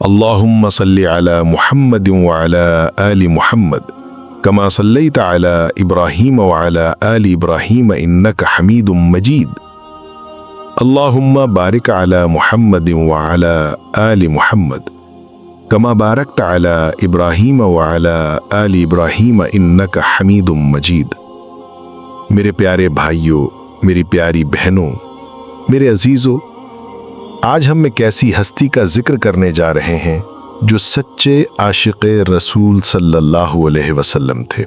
اللهم صل على محمد وعلى آل محمد كما صليت على إبراهيم وعلى آل إبراهيم إنك حميد مجيد. اللهم بارك على محمد وعلى آل محمد كما باركت على إبراهيم وعلى آل إبراهيم إنك حميد مجيد. میرے پیارے بھائیوں، میری پیاری بہنوں، میرے عزیزوں، آج ہم ایک ایسی ہستی کا ذکر کرنے جا رہے ہیں جو سچے عاشق رسول صلی اللہ علیہ وسلم تھے،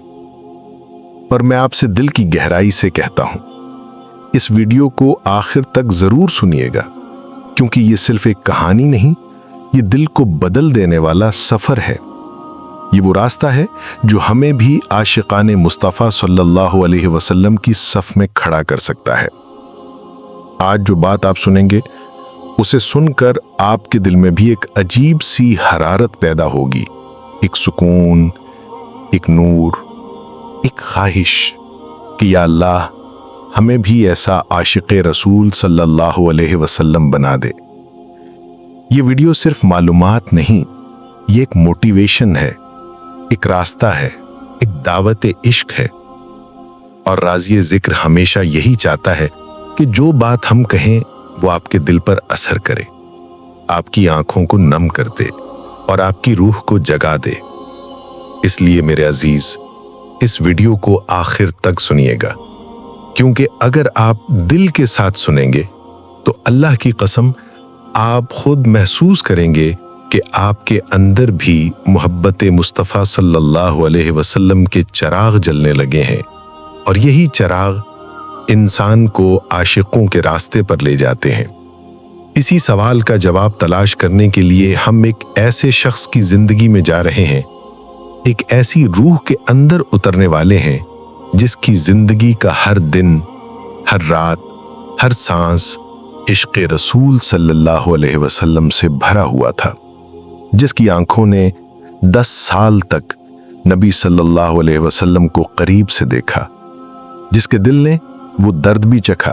اور میں آپ سے دل کی گہرائی سے کہتا ہوں اس ویڈیو کو آخر تک ضرور سنیے گا، کیونکہ یہ صرف ایک کہانی نہیں، یہ دل کو بدل دینے والا سفر ہے۔ یہ وہ راستہ ہے جو ہمیں بھی عاشقان مصطفیٰ صلی اللہ علیہ وسلم کی صف میں کھڑا کر سکتا ہے۔ آج جو بات آپ سنیں گے اسے سن کر آپ کے دل میں بھی ایک عجیب سی حرارت پیدا ہوگی، ایک سکون، ایک نور، ایک خواہش کہ یا اللہ ہمیں بھی ایسا عاشق رسول صلی اللہ علیہ وسلم بنا دے۔ یہ ویڈیو صرف معلومات نہیں، یہ ایک موٹیویشن ہے، ایک راستہ ہے، ایک دعوت عشق ہے، اور راضی ذکر ہمیشہ یہی چاہتا ہے کہ جو بات ہم کہیں وہ آپ کے دل پر اثر کرے، آپ کی آنکھوں کو نم کر دے اور آپ کی روح کو جگا دے۔ اس لیے میرے عزیز اس ویڈیو کو آخر تک سنیے گا، کیونکہ اگر آپ دل کے ساتھ سنیں گے تو اللہ کی قسم آپ خود محسوس کریں گے کہ آپ کے اندر بھی محبت مصطفیٰ صلی اللہ علیہ وسلم کے چراغ جلنے لگے ہیں، اور یہی چراغ انسان کو عاشقوں کے راستے پر لے جاتے ہیں۔ اسی سوال کا جواب تلاش کرنے کے لیے ہم ایک ایسے شخص کی زندگی میں جا رہے ہیں، ایک ایسی روح کے اندر اترنے والے ہیں جس کی زندگی کا ہر دن، ہر رات، ہر سانس عشق رسول صلی اللہ علیہ وسلم سے بھرا ہوا تھا، جس کی آنکھوں نے 10 سال تک نبی صلی اللہ علیہ وسلم کو قریب سے دیکھا، جس کے دل نے وہ درد بھی چکھا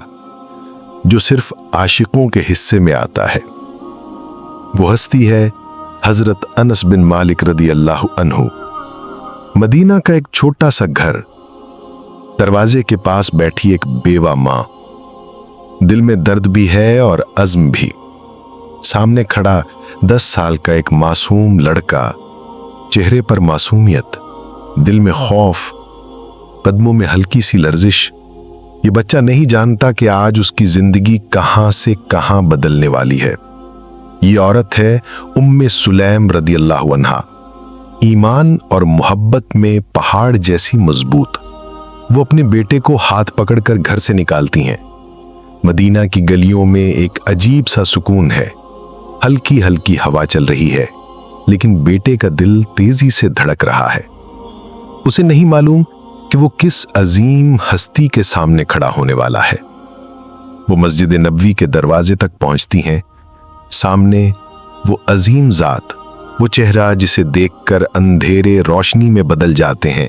جو صرف عاشقوں کے حصے میں آتا ہے۔ وہ ہستی ہے حضرت انس بن مالک رضی اللہ عنہ۔ مدینہ کا ایک چھوٹا سا گھر، دروازے کے پاس بیٹھی ایک بیوہ ماں، دل میں درد بھی ہے اور عزم بھی۔ سامنے کھڑا 10 سال کا ایک معصوم لڑکا، چہرے پر معصومیت، دل میں خوف، قدموں میں ہلکی سی لرزش۔ یہ بچہ نہیں جانتا کہ آج اس کی زندگی کہاں سے کہاں بدلنے والی ہے۔ یہ عورت ہے ام سلیم رضی اللہ عنہا، ایمان اور محبت میں پہاڑ جیسی مضبوط۔ وہ اپنے بیٹے کو ہاتھ پکڑ کر گھر سے نکالتی ہیں۔ مدینہ کی گلیوں میں ایک عجیب سا سکون ہے، ہلکی ہلکی ہوا چل رہی ہے، لیکن بیٹے کا دل تیزی سے دھڑک رہا ہے۔ اسے نہیں معلوم کہ وہ کس عظیم ہستی کے سامنے کھڑا ہونے والا ہے۔ وہ مسجد نبوی کے دروازے تک پہنچتی ہیں۔ سامنے وہ عظیم ذات، وہ چہرہ جسے دیکھ کر اندھیرے روشنی میں بدل جاتے ہیں،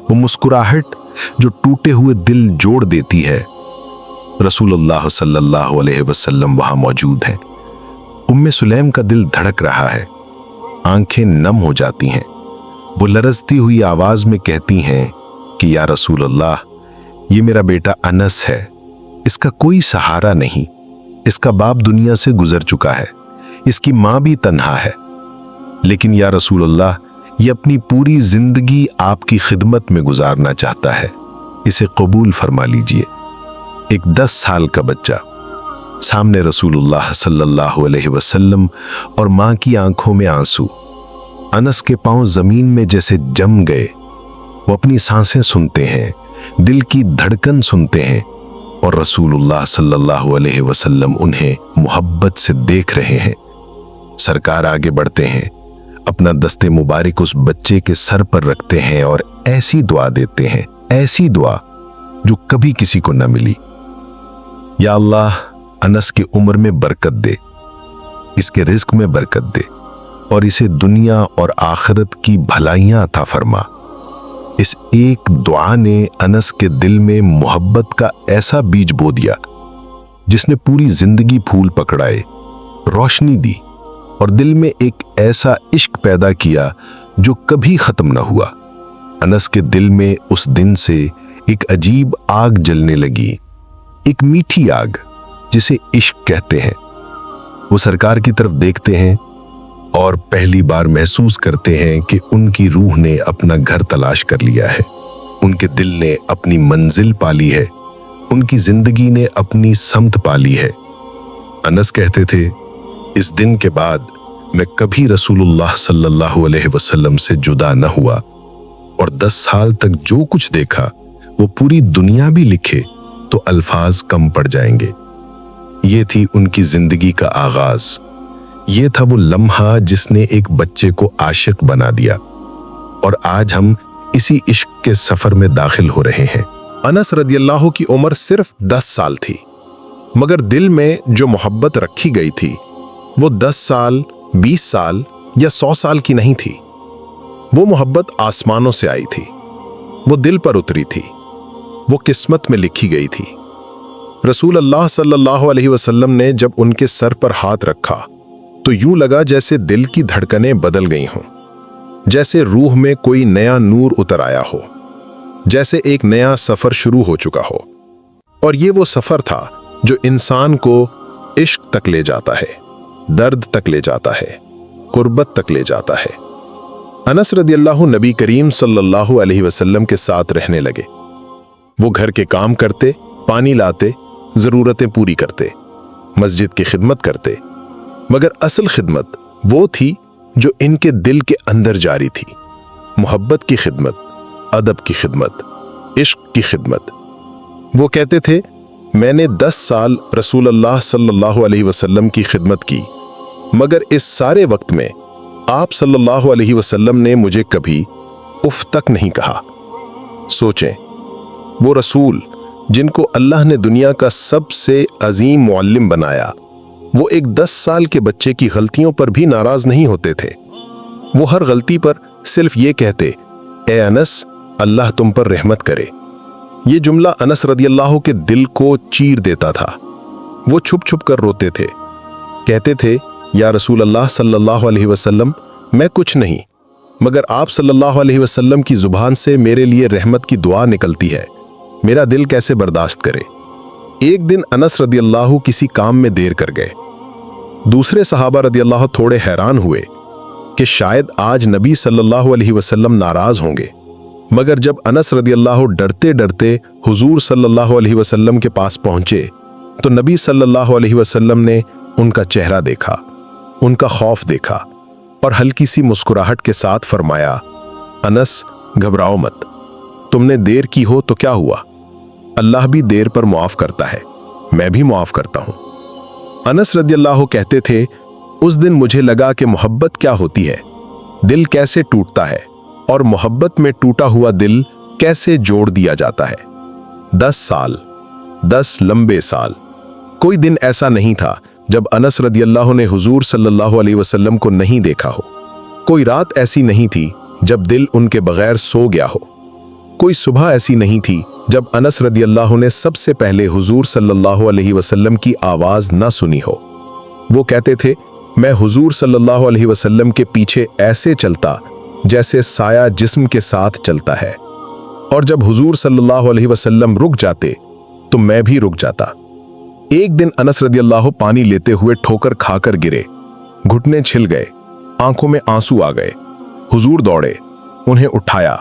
وہ مسکراہٹ جو ٹوٹے ہوئے دل جوڑ دیتی ہے۔ رسول اللہ صلی اللہ علیہ وسلم وہاں موجود ہیں۔ ام سلیم کا دل دھڑک رہا ہے، آنکھیں نم ہو جاتی ہیں۔ وہ لرزتی ہوئی آواز میں کہتی ہیں کہ یا رسول اللہ، یہ میرا بیٹا انس ہے، اس کا کوئی سہارا نہیں، اس کا باپ دنیا سے گزر چکا ہے، اس کی ماں بھی تنہا ہے، لیکن یا رسول اللہ یہ اپنی پوری زندگی آپ کی خدمت میں گزارنا چاہتا ہے، اسے قبول فرما لیجئے۔ ایک 10 سال کا بچہ، سامنے رسول اللہ صلی اللہ علیہ وسلم اور ماں کی آنکھوں میں آنسو۔ انس کے پاؤں زمین میں جیسے جم گئے۔ وہ اپنی سانسیں سنتے ہیں، دل کی دھڑکن سنتے ہیں، اور رسول اللہ صلی اللہ علیہ وسلم انہیں محبت سے دیکھ رہے ہیں۔ سرکار آگے بڑھتے ہیں، اپنا دست مبارک اس بچے کے سر پر رکھتے ہیں اور ایسی دعا دیتے ہیں، ایسی دعا جو کبھی کسی کو نہ ملی۔ یا اللہ انس کی عمر میں برکت دے، اس کے رزق میں برکت دے، اور اسے دنیا اور آخرت کی بھلائیاں عطا فرما۔ اس ایک دعا نے انس کے دل میں محبت کا ایسا بیج بو دیا جس نے پوری زندگی پھول پکڑائے، روشنی دی اور دل میں ایک ایسا عشق پیدا کیا جو کبھی ختم نہ ہوا۔ انس کے دل میں اس دن سے ایک عجیب آگ جلنے لگی، ایک میٹھی آگ جسے عشق کہتے ہیں۔ وہ سرکار کی طرف دیکھتے ہیں اور پہلی بار محسوس کرتے ہیں کہ ان کی روح نے اپنا گھر تلاش کر لیا ہے، ان کے دل نے اپنی منزل پالی ہے، ان کی زندگی نے اپنی سمت پالی ہے۔ انس کہتے تھے، اس دن کے بعد میں کبھی رسول اللہ صلی اللہ علیہ وسلم سے جدا نہ ہوا، اور 10 سال تک جو کچھ دیکھا وہ پوری دنیا بھی لکھے تو الفاظ کم پڑ جائیں گے۔ یہ تھی ان کی زندگی کا آغاز، یہ تھا وہ لمحہ جس نے ایک بچے کو عاشق بنا دیا، اور آج ہم اسی عشق کے سفر میں داخل ہو رہے ہیں۔ انس رضی اللہ کی عمر صرف 10 سال تھی، مگر دل میں جو محبت رکھی گئی تھی وہ 10 سال، 20 سال یا 100 سال کی نہیں تھی۔ وہ محبت آسمانوں سے آئی تھی، وہ دل پر اتری تھی، وہ قسمت میں لکھی گئی تھی۔ رسول اللہ صلی اللہ علیہ وسلم نے جب ان کے سر پر ہاتھ رکھا تو یوں لگا جیسے دل کی دھڑکنیں بدل گئی ہوں، جیسے روح میں کوئی نیا نور اتر آیا ہو، جیسے ایک نیا سفر شروع ہو چکا ہو۔ اور یہ وہ سفر تھا جو انسان کو عشق تک لے جاتا ہے، درد تک لے جاتا ہے، قربت تک لے جاتا ہے۔ انس رضی اللہ نبی کریم صلی اللہ علیہ وسلم کے ساتھ رہنے لگے۔ وہ گھر کے کام کرتے، پانی لاتے، ضرورتیں پوری کرتے، مسجد کی خدمت کرتے، مگر اصل خدمت وہ تھی جو ان کے دل کے اندر جاری تھی، محبت کی خدمت، ادب کی خدمت، عشق کی خدمت۔ وہ کہتے تھے، میں نے 10 سال رسول اللہ صلی اللہ علیہ وسلم کی خدمت کی، مگر اس سارے وقت میں آپ صلی اللہ علیہ وسلم نے مجھے کبھی اف تک نہیں کہا۔ سوچیں، وہ رسول جن کو اللہ نے دنیا کا سب سے عظیم معلم بنایا، وہ ایک 10 سال کے بچے کی غلطیوں پر بھی ناراض نہیں ہوتے تھے۔ وہ ہر غلطی پر صرف یہ کہتے، اے انس، اللہ تم پر رحمت کرے۔ یہ جملہ انس رضی اللہ کے دل کو چیر دیتا تھا۔ وہ چھپ چھپ کر روتے تھے، کہتے تھے، یا رسول اللہ صلی اللہ علیہ وسلم، میں کچھ نہیں، مگر آپ صلی اللہ علیہ وسلم کی زبان سے میرے لیے رحمت کی دعا نکلتی ہے، میرا دل کیسے برداشت کرے۔ ایک دن انس رضی اللہ کسی کام میں دیر کر گئے۔ دوسرے صحابہ رضی اللہ تھوڑے حیران ہوئے کہ شاید آج نبی صلی اللہ علیہ وسلم ناراض ہوں گے، مگر جب انس رضی اللہ ڈرتے ڈرتے حضور صلی اللہ علیہ وسلم کے پاس پہنچے تو نبی صلی اللہ علیہ وسلم نے ان کا چہرہ دیکھا، ان کا خوف دیکھا، اور ہلکی سی مسکراہٹ کے ساتھ فرمایا، انس، گھبراؤ مت، تم نے دیر کی ہو تو کیا ہوا، اللہ بھی دیر پر معاف کرتا ہے، میں بھی معاف کرتا ہوں۔ انس رضی اللہ کہتے تھے، اس دن مجھے لگا کہ محبت کیا ہوتی ہے، دل کیسے ٹوٹتا ہے، اور محبت میں ٹوٹا ہوا دل کیسے جوڑ دیا جاتا ہے۔ 10 سال، 10 لمبے سال۔ کوئی دن ایسا نہیں تھا جب انس رضی اللہ نے حضور صلی اللہ علیہ وسلم کو نہیں دیکھا ہو۔ کوئی رات ایسی نہیں تھی جب دل ان کے بغیر سو گیا ہو۔ کوئی صبح ایسی نہیں تھی جب انس رضی اللہ نے سب سے پہلے حضور صلی اللہ علیہ وسلم کی آواز نہ سنی ہو۔ وہ کہتے تھے، میں حضور صلی اللہ علیہ وسلم کے پیچھے ایسے چلتا جیسے سایہ جسم کے ساتھ چلتا ہے، اور جب حضور صلی اللہ علیہ وسلم رک جاتے تو میں بھی رک جاتا۔ ایک دن انس رضی اللہ پانی لیتے ہوئے ٹھوکر کھا کر گرے، گھٹنے چھل گئے، آنکھوں میں آنسو آ گئے۔ حضور دوڑے، انہیں اٹھایا،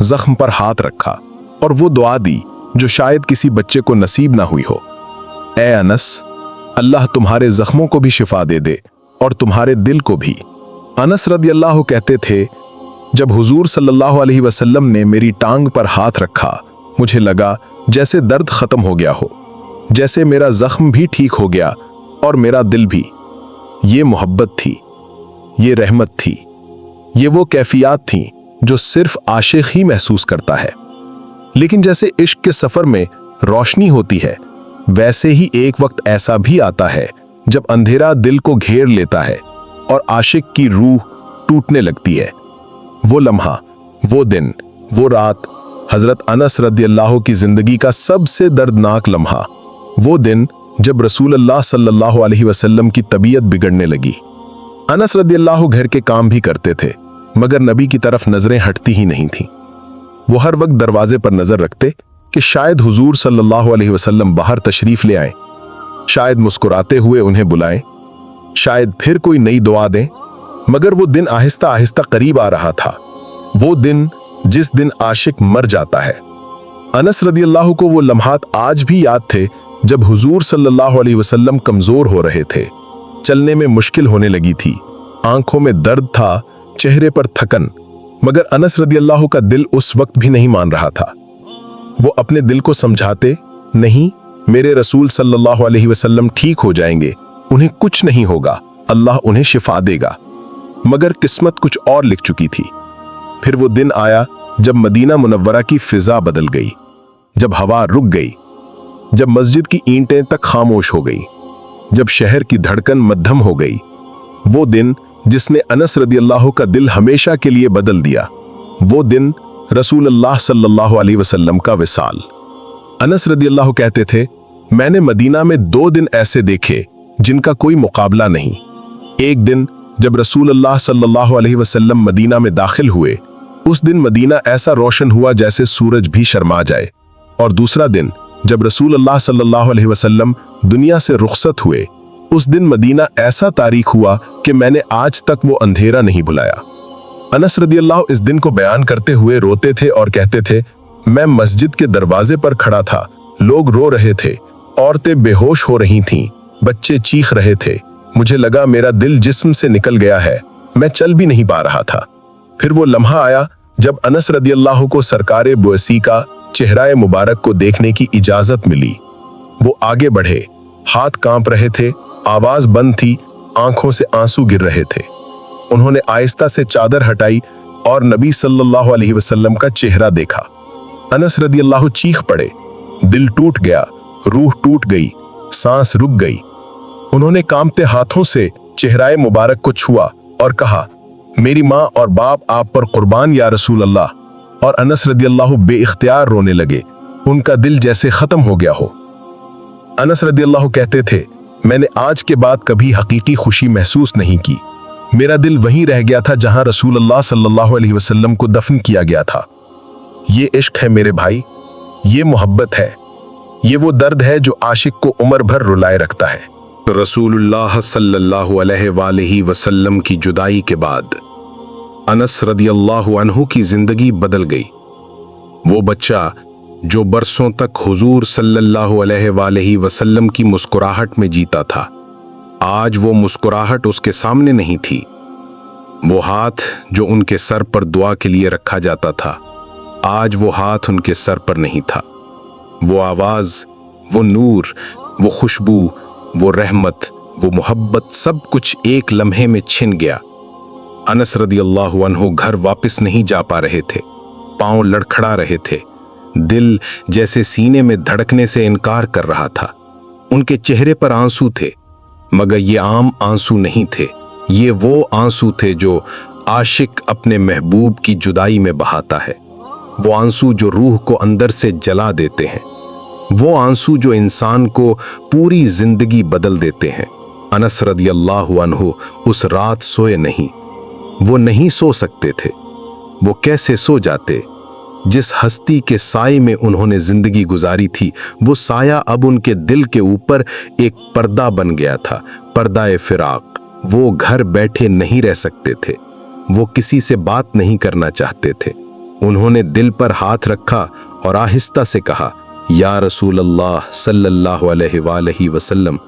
زخم پر ہاتھ رکھا، اور وہ دعا دی جو شاید کسی بچے کو نصیب نہ ہوئی ہو، اے انس، اللہ تمہارے زخموں کو بھی شفا دے دے اور تمہارے دل کو بھی۔ انس رضی اللہ کہتے تھے، جب حضور صلی اللہ علیہ وسلم نے میری ٹانگ پر ہاتھ رکھا، مجھے لگا جیسے درد ختم ہو گیا ہو، جیسے میرا زخم بھی ٹھیک ہو گیا اور میرا دل بھی۔ یہ محبت تھی، یہ رحمت تھی، یہ وہ کیفیات تھیں جو صرف عاشق ہی محسوس کرتا ہے۔ لیکن جیسے عشق کے سفر میں روشنی ہوتی ہے، ویسے ہی ایک وقت ایسا بھی آتا ہے جب اندھیرا دل کو گھیر لیتا ہے اور عاشق کی روح ٹوٹنے لگتی ہے۔ وہ لمحہ، وہ دن، وہ رات، حضرت انس رضی اللہ کی زندگی کا سب سے دردناک لمحہ، وہ دن جب رسول اللہ صلی اللہ علیہ وسلم کی طبیعت بگڑنے لگی۔ अनस रदियल्लाहु घर के काम भी करते थे, मगर नबी की तरफ नजरें हटती ही नहीं थीं। वो हर वक्त दरवाजे पर नजर रखते कि शायद हुजूर सल्लल्लाहु अलैहि वसल्लम बाहर तशरीफ ले आए, शायद मुस्कुराते हुए उन्हें बुलाएं, शायद फिर कोई नई दुआ दें। मगर वो दिन आहिस्ता आहिस्ता करीब आ रहा था, वो दिन जिस दिन आशिक मर जाता है। अनस रदियल्लाहु को वो लम्हात आज भी याद थे जब हुजूर सल्लल्लाहु अलैहि वसल्लम कमजोर हो रहे थे, चलने में मुश्किल होने लगी थी, आंखों में दर्द था, चेहरे पर थकन। मगर अनस रदियल्लाहु का दिल उस वक्त भी नहीं मान रहा था। वो अपने दिल को समझाते, नहीं, मेरे रसूल सल्लल्लाहु अलैहि वसल्लम ठीक हो जाएंगे, उन्हें कुछ नहीं होगा, अल्लाह उन्हें शिफा देगा। मगर किस्मत कुछ और लिख चुकी थी। फिर वो दिन आया जब मदीना मुनव्वरा की फिजा बदल गई, जब हवा रुक गई, जब मस्जिद की ईंटें तक खामोश हो गई, जब शहर की धड़कन मध्यम हो गई। वो दिन जिसने अनस रदियल्लाहु का दिल हमेशा के लिए बदल दिया। वो दिन रसूलुल्लाह सल्लल्लाहु अलैहि वसल्लम का विसाल। अनस रदियल्लाहु कहते थे, मैंने मदीना में 2 दिन ऐसे देखे जिनका कोई मुकाबला नहीं। एक दिन जब रसूलुल्लाह सल्लल्लाहु अलैहि वसल्लम मदीना में दाखिल हुए, उस दिन मदीना ऐसा रोशन हुआ जैसे सूरज भी शर्मा जाए। और दूसरा दिन जब रसूलुल्लाह सल्लल्लाहु अलैहि वसल्लम दुनिया से रुखसत हुए, उस दिन मदीना ऐसा तारीख हुआ कि मैंने आज तक वो अंधेरा नहीं भुलाया। अनस रदियल्लाहु इस दिन को बयान करते हुए रोते थे और कहते थे, मैं मस्जिद के दरवाजे पर खड़ा था, लोग रो रहे थे, औरतें बेहोश हो रही थीं, बच्चे चीख रहे थे, मुझे लगा मेरा दिल जिस्म से निकल गया है, मैं चल भी नहीं पा रहा था। फिर वो लम्हा आया जब अनस रदियल्लाहु को सरकारे बुअसी का चेहरा मुबारक को देखने की इजाजत मिली। वो आगे बढ़े, हाथ कांप रहे थे, आवाज बंद थी, आंखों से आंसू गिर रहे थे। उन्होंने आहिस्ता से चादर हटाई और नबी सल्लल्लाहु अलैहि वसल्लम का चेहरा देखा। अनस रदियल्लाहु चीख पड़े, दिल टूट गया, रूह टूट गई, सांस रुक गई। उन्होंने कांपते हाथों से चेहरा मुबारक को छुआ और कहा, मेरी माँ और बाप आप पर कुर्बान या रसूल अल्लाह। और अनस रदियल्लाहु बेइख्तियार रोने लगे, उनका दिल जैसे खत्म हो गया हो। अनस रदियल्लाहु कहते थे, मैंने आज के बाद कभी हकीकी खुशी महसूस नहीं की। मेरा दिल वहीं रह गया था जहां रसूलुल्लाह सल्लल्लाहु अलैहि वसल्लम को दफन किया गया था। ये इश्क है मेरे भाई, ये मोहब्बत है, ये वो दर्द है जो आशिक को उम्र भर रुलाए रखता है। रसूलुल्लाह सल्लल्लाहु अलैहि वसल्लम की जुदाई के बाद अनस रदियल्लाहु अन्हु की जिंदगी बदल गई। वो बच्चा जो बरसों तक हुजूर सल्लल्लाहु अलैहि वसल्लम की मुस्कुराहट में जीता था, आज वो मुस्कुराहट उसके सामने नहीं थी। वो हाथ जो उनके सर पर दुआ के लिए रखा जाता था, आज वो हाथ उनके सर पर नहीं था। वो आवाज, वो नूर, वो खुशबू, वो रहमत, वो मोहब्बत, सब कुछ एक लम्हे में छिन गया। अनस रदियल्लाहु अन्हु घर वापस नहीं जा पा रहे थे, पांव लड़खड़ा रहे थे, दिल जैसे सीने में धड़कने से इनकार कर रहा था। उनके चेहरे पर आंसू थे, मगर ये आम आंसू नहीं थे, ये वो आंसू थे जो आशिक अपने महबूब की जुदाई में बहाता है। वो आंसू जो रूह को अंदर से जला देते हैं, वो आंसू जो इंसान को पूरी जिंदगी बदल देते हैं। अनस रदियल्लाहु अन्हु उस रात सोए नहीं, वो नहीं सो सकते थे। वो कैसे सो जाते? जिस हस्ती के साए में उन्होंने जिंदगी गुजारी थी, वो साया अब उनके दिल के ऊपर एक पर्दा बन गया था, पर्दाए फिराक। वो घर बैठे नहीं रह सकते थे, वो किसी से बात नहीं करना चाहते थे। उन्होंने दिल पर हाथ रखा और आहिस्ता से कहा, या रसूल अल्लाह सल्लल्लाहु अलैहि वसल्लम,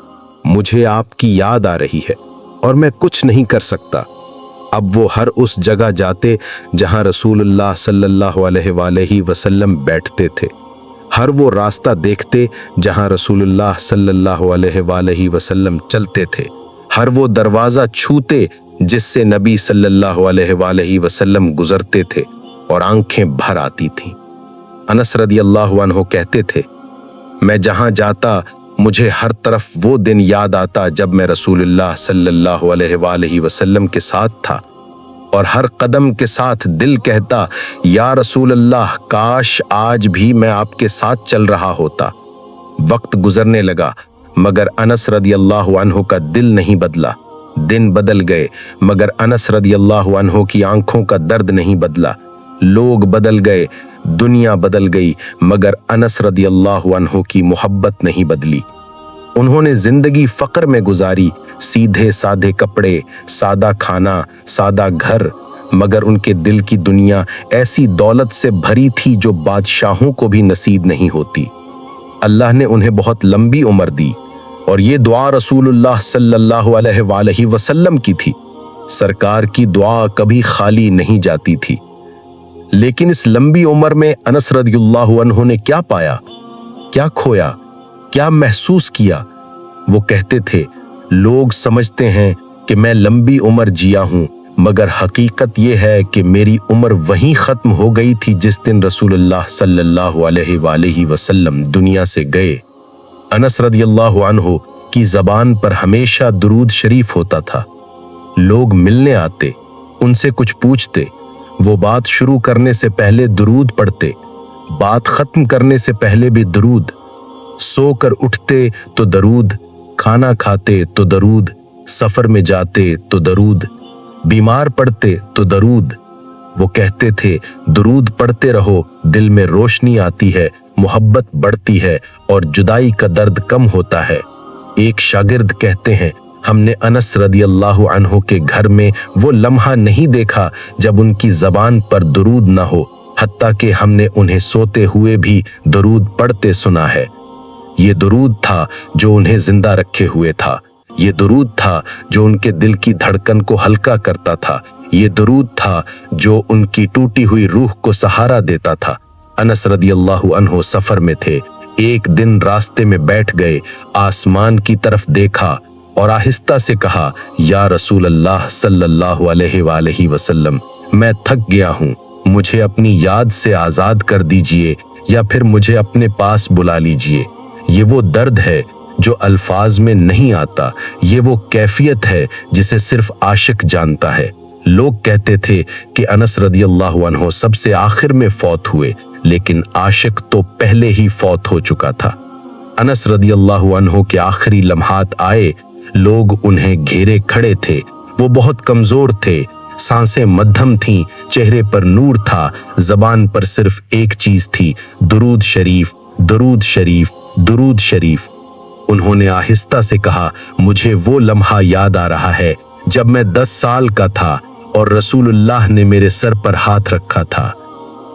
मुझे आपकी याद आ रही है और मैं कुछ नहीं कर सकता। अब वो हर उस जगह जाते जहां रसूलुल्लाह सल्लल्लाहु अलैहि वसल्लम बैठते थे, हर वो रास्ता देखते जहां रसूलुल्लाह सल्लल्लाहु अलैहि वसल्लम चलते थे, हर वो दरवाज़ा छूते जिससे नबी सल्लल्लाहु अलैहि वसल्लम गुजरते थे और आंखें भर आती थीं। अनस रदियल्लाहु अन्हु कहते थे, मैं जहां जाता मुझे हर तरफ वो दिन याद आता जब मैं रसूलुल्लाह सल्लल्लाहु अलैहि वसल्लम के साथ था, और हर कदम के साथ दिल कहता, या रसूलल्लाह, काश आज भी मैं आपके साथ चल रहा होता। वक्त गुजरने लगा, मगर अनस रदियल्लाहु अन्हु का दिल नहीं बदला। दिन बदल गए मगर अनस रदियल्लाहु अन्हु की आंखों का दर्द नहीं बदला। लोग बदल गए, दुनिया बदल गई, मगर अनस रदियल्लाहु अन्हु की मोहब्बत नहीं बदली। उन्होंने जिंदगी फक्र में गुजारी, सीधे साधे कपड़े, सादा खाना, सादा घर, मगर उनके दिल की दुनिया ऐसी दौलत से भरी थी जो बादशाहों को भी नसीब नहीं होती। अल्लाह ने उन्हें बहुत लंबी उम्र दी और ये दुआ रसूलुल्लाह सल्लल्लाहु अलैहि वसल्लम की थी। सरकार की दुआ कभी खाली नहीं जाती थी। लेकिन इस लंबी उम्र में अनस रदियल्लाहु अन्हु ने क्या पाया, क्या खोया, क्या महसूस किया? वो कहते थे, लोग समझते हैं कि मैं लंबी उम्र जिया हूं, मगर हकीकत ये है कि मेरी उम्र वहीं खत्म हो गई थी जिस दिन रसूलुल्लाह सल्लल्लाहु अलैहि वसल्लम दुनिया से गए। अनस रदियल्लाहु अन्हु की जबान पर हमेशा दुरूद शरीफ होता था। लोग मिलने आते, उनसे कुछ पूछते, वो बात शुरू करने से पहले दुरूद पढ़ते, बात खत्म करने से पहले भी दुरूद, सोकर उठते तो दरूद, खाना खाते तो दरूद, सफर में जाते तो दरूद, बीमार पड़ते तो दरूद। वो कहते थे, दुरूद पढ़ते रहो, दिल में रोशनी आती है, मोहब्बत बढ़ती है और जुदाई का दर्द कम होता है। एक शागिर्द कहते हैं, हमने अनस रदियल्लाहु अन्हु के घर में वो लम्हा नहीं देखा जब उनकी जबान पर दुरूद न हो, हत्ता कि हमने उन्हें सोते हुए भी दुरूद पढ़ते सुना है। ये दुरूद था जो उन्हें जिंदा रखे हुए था। ये दुरूद था जो उनके दिल की धड़कन को हल्का करता था। ये दुरूद था जो उनकी टूटी हुई रूह को सहारा देता था। अनस रदियल्लाहु अन्हु सफर में थे। एक दिन रास्ते में बैठ गए, आसमान की तरफ देखा और आहिस्ता से कहा, या रसूल अल्लाह सल्लल्लाहु अलैहि वसल्लम, मैं थक गया हूँ, मुझे अपनी याद से आजाद कर दीजिए या फिर मुझे अपने पास बुला लीजिए। ये वो दर्द है जो अल्फाज में नहीं आता, ये वो कैफियत है जिसे सिर्फ आशिक जानता है। लोग कहते थे कि अनस रदियल्लाहु अन्हु सबसे आखिर में फौत हुए, लेकिन आशिक तो पहले ही फौत हो चुका था। अनस रदियल्लाहु अन्हु के आखिरी लम्हात आए, लोग उन्हें घेरे खड़े थे। वो बहुत कमजोर थे, सांसें मध्यम थीं, चेहरे पर नूर था, जबान पर सिर्फ एक चीज थी, दुरूद शरीफ, दुरूद शरीफ, दुरूद शरीफ। उन्होंने आहिस्ता से कहा, मुझे वो लम्हा याद आ रहा है जब मैं 10 साल का था और रसूलुल्लाह ने मेरे सर पर हाथ रखा था।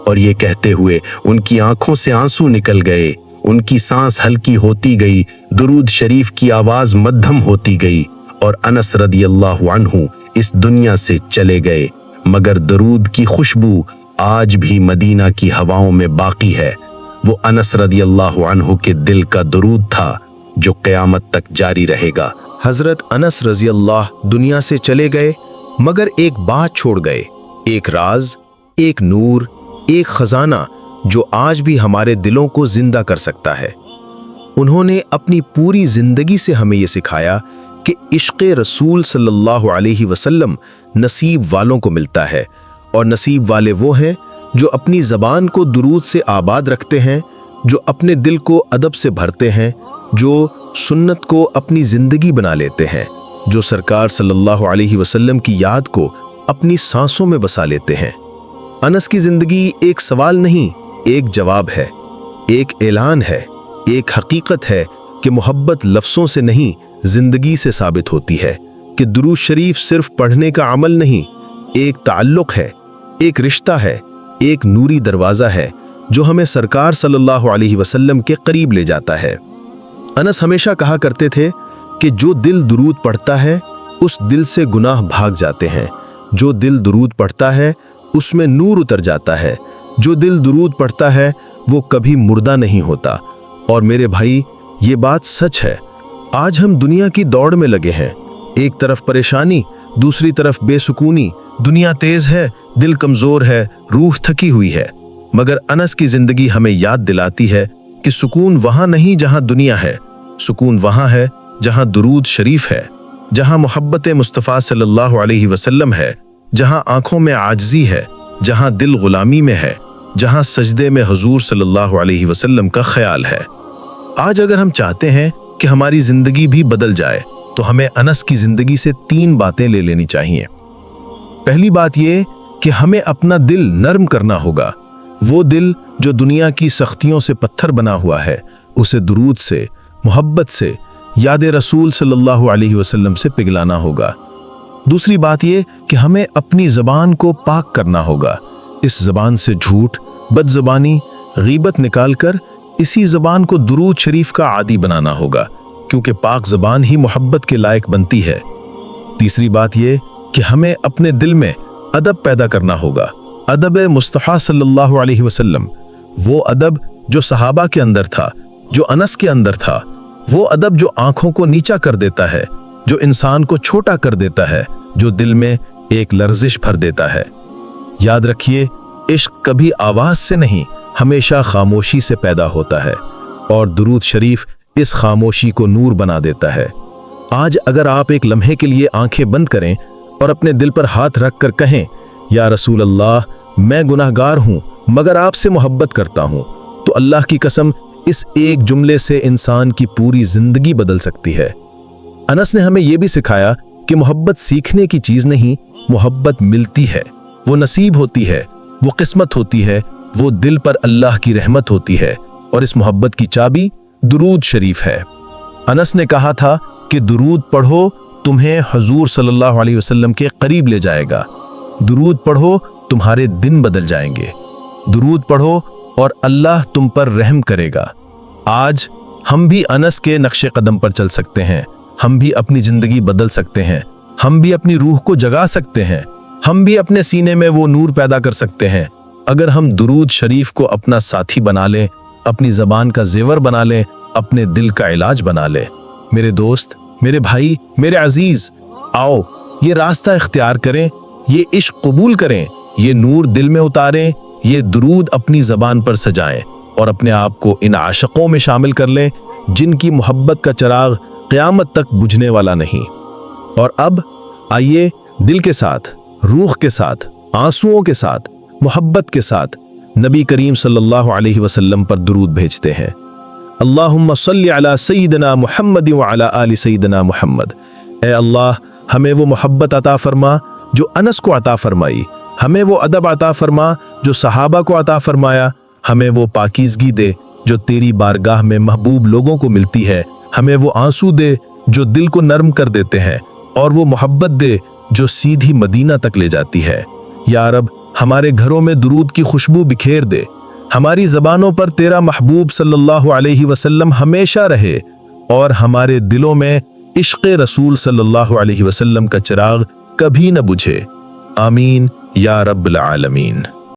और ये कहते हुए उनकी आंखों से आंसू निकल गए, उनकी सांस हल्की होती गई, दुरूद शरीफ की आवाज मध्यम होती गई और अनस रदियल्लाहु अन्हु इस दुनिया से चले गए। मगर दुरूद की खुशबू आज भी मदीना की हवाओं में बाकी है। वो अनस रदियल्लाहु अन्हु के दिल का दुरूद था जो क़यामत तक जारी रहेगा। हजरत अनस रज़ियल्लाह दुनिया से चले गए, मगर एक बात छोड़ गए, एक राज, एक नूर, एक खजाना जो आज भी हमारे दिलों को जिंदा कर सकता है। उन्होंने अपनी पूरी जिंदगी से हमें यह सिखाया कि इश्क़े रसूल सल्लल्लाहु अलैहि वसल्लम नसीब वालों को मिलता है, और नसीब वाले वो हैं जो अपनी ज़बान को दुरूद से आबाद रखते हैं, जो अपने दिल को अदब से भरते हैं, जो सुन्नत को अपनी ज़िंदगी बना लेते हैं, जो सरकार सल्लल्लाहु अलैहि वसल्लम की याद को अपनी सांसों में बसा लेते हैं। अनस की ज़िंदगी एक सवाल नहीं, एक जवाब है, एक ऐलान है, एक हकीकत है कि मोहब्बत लफ्ज़ों से नहीं, ज़िंदगी से साबित होती है, कि दुरूद शरीफ सिर्फ पढ़ने का अमल नहीं, एक ताल्लुक़ है, एक रिश्ता है, एक नूरी दरवाज़ा है जो हमें सरकार सल्लल्लाहु अलैहि वसल्लम के करीब ले जाता है। अनस हमेशा कहा करते थे कि जो दिल दुरूद पढ़ता है उस दिल से गुनाह भाग जाते हैं, जो दिल दुरूद पढ़ता है उसमें नूर उतर जाता है, जो दिल दुरूद पढ़ता है वो कभी मुर्दा नहीं होता। और मेरे भाई, ये बात सच है। आज हम दुनिया की दौड़ में लगे हैं, एक तरफ परेशानी, दूसरी तरफ बेसुकूनी, दुनिया तेज है, दिल कमजोर है, रूह थकी हुई है। मगर अनस की जिंदगी हमें याद दिलाती है कि सुकून वहां नहीं जहां दुनिया है, सुकून वहां है जहां दुरूद शरीफ है, जहां मोहब्बत मुस्तफ़ा सल्लल्लाहु अलैहि वसल्लम है, जहां आंखों में आजजी है, जहां दिल गुलामी में है, जहां सजदे में हुजूर सल्लल्लाहु अलैहि वसल्लम का ख्याल है। आज अगर हम चाहते हैं कि हमारी जिंदगी भी बदल जाए, तो हमें अनस की जिंदगी से 3 बातें ले लेनी चाहिए। पहली बात यह कि हमें अपना दिल नरम करना होगा। वो दिल जो दुनिया की सख्तियों से पत्थर बना हुआ है, उसे दुरूद से, मोहब्बत से, याद रसूल सल्लल्लाहु अलैहि वसल्लम से पिघलाना होगा। दूसरी बात यह कि हमें अपनी ज़बान को पाक करना होगा। इस ज़बान से झूठ, बदज़बानी, गीबत निकालकर इसी ज़बान को दुरूद शरीफ का आदी बनाना होगा, क्योंकि पाक ज़बान ही मोहब्बत के लायक बनती है। तीसरी बात यह कि हमें अपने दिल में अदब पैदा करना होगा। अदब मुस्तफ़ा सल्लल्लाहु अलैहि वसल्लम, वो अदब जो सहाबा के अंदर था, जो अनस के अंदर था, वो अदब जो आंखों को नीचा कर देता है, जो इंसान को छोटा कर देता है, जो दिल में एक लर्जिश भर देता है। याद रखिए, इश्क कभी आवाज से नहीं, हमेशा खामोशी से पैदा होता है, और दुरूद शरीफ इस खामोशी को नूर बना देता है। आज अगर आप एक लम्हे के लिए आंखें बंद करें और अपने दिल पर हाथ रख कर कहें, या रसूल अल्लाह, मैं गुनाहगार हूं मगर आपसे मोहब्बत करता हूं, तो अल्लाह की कसम इस एक जुमले से इंसान की पूरी जिंदगी बदल सकती है। अनस ने हमें यह भी सिखाया कि मोहब्बत सीखने की चीज नहीं, मोहब्बत मिलती है, वो नसीब होती है, वो किस्मत होती है, वो दिल पर अल्लाह की रहमत होती है, और इस मोहब्बत की चाबी दुरूद शरीफ है। अनस ने कहा था कि दुरूद पढ़ो, तुम्हें हुजूर सल्लल्लाहु अलैहि वसल्लम के करीब ले जाएगा। दुरूद पढ़ो, तुम्हारे दिन बदल जाएंगे। दुरूद पढ़ो और अल्लाह तुम पर रहम करेगा। आज हम भी अनस के नक्शे कदम पर चल सकते हैं। हम भी अपनी जिंदगी बदल सकते हैं। हम भी अपनी रूह को जगा सकते हैं। हम भी अपने सीने में वो नूर पैदा कर सकते हैं, अगर हम दुरूद शरीफ को अपना साथी बना लें, अपनी ज़बान का जेवर बना लें, अपने दिल का इलाज बना लें। मेरे दोस्त, मेरे भाई, मेरे अजीज, आओ ये रास्ता इख्तियार करें, ये इश्क कबूल करें, ये नूर दिल में उतारें, ये दुरूद अपनी ज़बान पर सजाएं और अपने आप को इन आशिकों में शामिल कर लें जिनकी मोहब्बत का चिराग क़यामत तक बुझने वाला नहीं। और अब आइए दिल के साथ, रूह के साथ, आंसुओं के साथ, मोहब्बत के साथ नबी करीम सल्लल्लाहु अलैहि वसल्लम पर दुरूद भेजते हैं। अल्लाहुम्मा सल्ली अला सय्यिदना मुहम्मद व अला आलि सय्यिदना मुहम्मद। ए अल्लाह, हमें वो मोहब्बत अता फरमा जो अनस को अता फरमाई, हमें वो अदब अता फरमा जो सहाबा को अता फरमाया, हमें वो पाकीज़गी दे जो तेरी बारगाह में महबूब लोगों को मिलती है, हमें वो आंसू दे जो दिल को नरम कर देते हैं, और वो मोहब्बत दे जो सीधी मदीना तक ले जाती है। या रब, हमारे घरों में दुरूद की खुशबू बिखेर दे, हमारी ज़बानों पर तेरा महबूब सल्लल्लाहु अलैहि वसल्लम हमेशा रहे, और हमारे दिलों में इश्क़ रसूल सल्लल्लाहु अलैहि वसल्लम का चिराग कभी न बुझे। आमीन या रब्बल आलमीन।